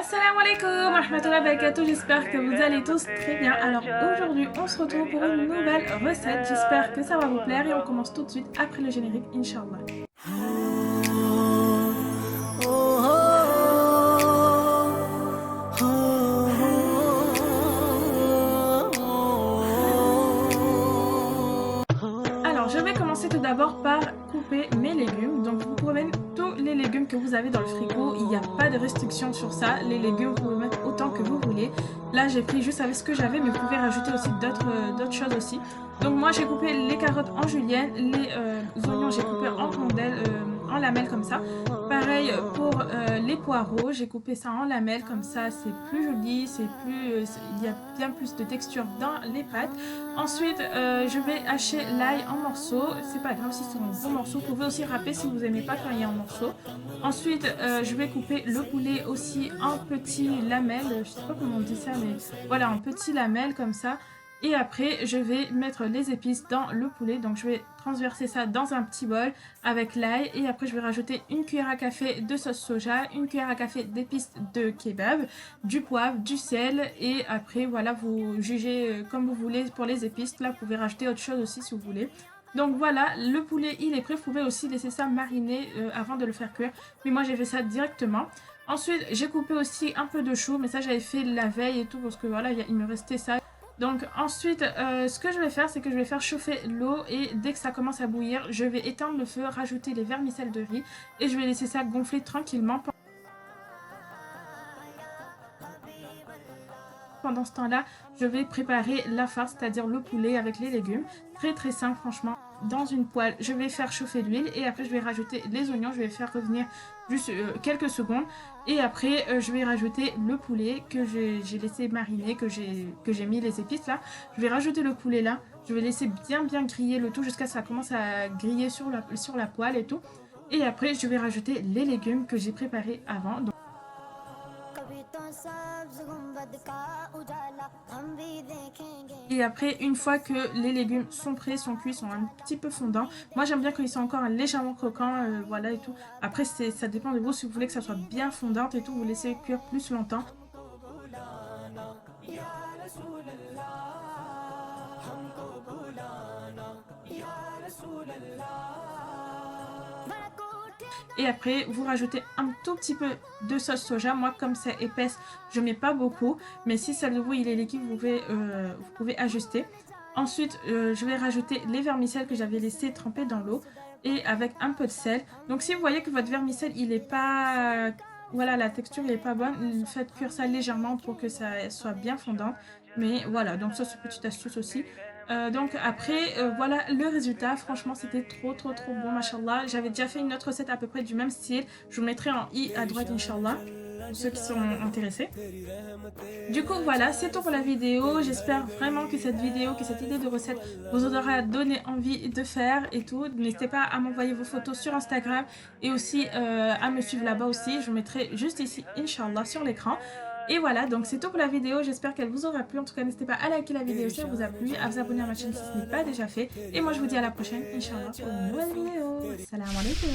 Assalamu alaikum wa rahmatullahi wa barakatuh, j'espère que vous allez tous très bien. Alors aujourd'hui on se retrouve pour une nouvelle recette, j'espère que ça va vous plaire et on commence tout de suite après le générique, Inch'Allah. Alors je vais commencer tout d'abord par couper mes légumes, donc vous pouvez mettre tous les légumes que vous avez dans le frigo, il n'y a pas de restriction sur ça, les légumes vous pouvez mettre autant que vous voulez. Là j'ai pris juste avec ce que j'avais, mais vous pouvez rajouter aussi d'autres choses aussi. Donc moi j'ai coupé les carottes en julienne, les oignons j'ai coupé en rondelles, en lamelles comme ça. Pareil pour les poireaux, j'ai coupé ça en lamelles comme ça, c'est plus joli, il y a bien plus de texture dans les pâtes. Ensuite je vais hacher l'ail en morceaux, c'est pas grave si c'est en gros morceaux, vous pouvez aussi râper si vous aimez pas quand il est en morceaux. Ensuite je vais couper le poulet aussi en petits lamelles, je sais pas comment on dit ça, mais voilà, en petits lamelles comme ça. Et après je vais mettre les épices dans le poulet, donc je vais transverser ça dans un petit bol avec l'ail et après je vais rajouter une cuillère à café de sauce soja, une cuillère à café d'épices de kebab, du poivre, du sel et après voilà, vous jugez comme vous voulez pour les épices. Là vous pouvez rajouter autre chose aussi si vous voulez. Donc voilà, le poulet il est prêt, vous pouvez aussi laisser ça mariner avant de le faire cuire, mais moi j'ai fait ça directement. Ensuite j'ai coupé aussi un peu de chou, mais ça j'avais fait la veille et tout parce que voilà, il me restait ça. Donc ensuite ce que je vais faire, c'est que je vais faire chauffer l'eau et dès que ça commence à bouillir, je vais éteindre le feu, rajouter les vermicelles de riz et je vais laisser ça gonfler tranquillement. Pendant ce temps-là, je vais préparer la farce, c'est-à-dire le poulet avec les légumes. Très simple franchement. Dans une poêle, je vais faire chauffer l'huile et après je vais rajouter les oignons, je vais faire revenir juste quelques secondes et après je vais rajouter le poulet que j'ai laissé mariner, que j'ai mis les épices là. Je vais rajouter le poulet là, je vais laisser bien griller le tout jusqu'à ce que ça commence à griller sur la poêle et tout. Et après je vais rajouter les légumes que j'ai préparés avant. Et après, une fois que les légumes sont prêts, sont cuits, sont un petit peu fondants, moi j'aime bien quand ils sont encore légèrement croquants, voilà et tout. Après ça dépend de vous, si vous voulez que ça soit bien fondante et tout, vous laissez cuire plus longtemps. Et après vous rajoutez un tout petit peu de sauce soja. Moi comme c'est épaisse je mets pas beaucoup, mais si celle de vous il est liquide vous pouvez ajuster. Ensuite je vais rajouter les vermicelles que j'avais laissé tremper dans l'eau et avec un peu de sel. Donc si vous voyez que votre vermicelle il est pas, voilà, la texture il est pas bonne, faites cuire ça légèrement pour que ça soit bien fondant. Mais voilà, donc ça c'est une petite astuce aussi. Donc après voilà le résultat, franchement c'était trop bon, machallah. J'avais déjà fait une autre recette à peu près du même style, je vous mettrai en i à droite inchallah pour ceux qui sont intéressés. Du coup voilà, c'est tout pour la vidéo. J'espère vraiment que cette vidéo, que cette idée de recette vous aura donné envie de faire et tout. N'hésitez pas à m'envoyer vos photos sur Instagram et aussi à me suivre là-bas aussi, je vous mettrai juste ici inchallah sur l'écran. Et voilà, donc c'est tout pour la vidéo, j'espère qu'elle vous aura plu. En tout cas, n'hésitez pas à liker la vidéo si elle vous a plu, à vous abonner à ma chaîne si ce n'est pas déjà fait. Et moi, je vous dis à la prochaine, Inch'Allah, pour une nouvelle vidéo. Salam alaikum.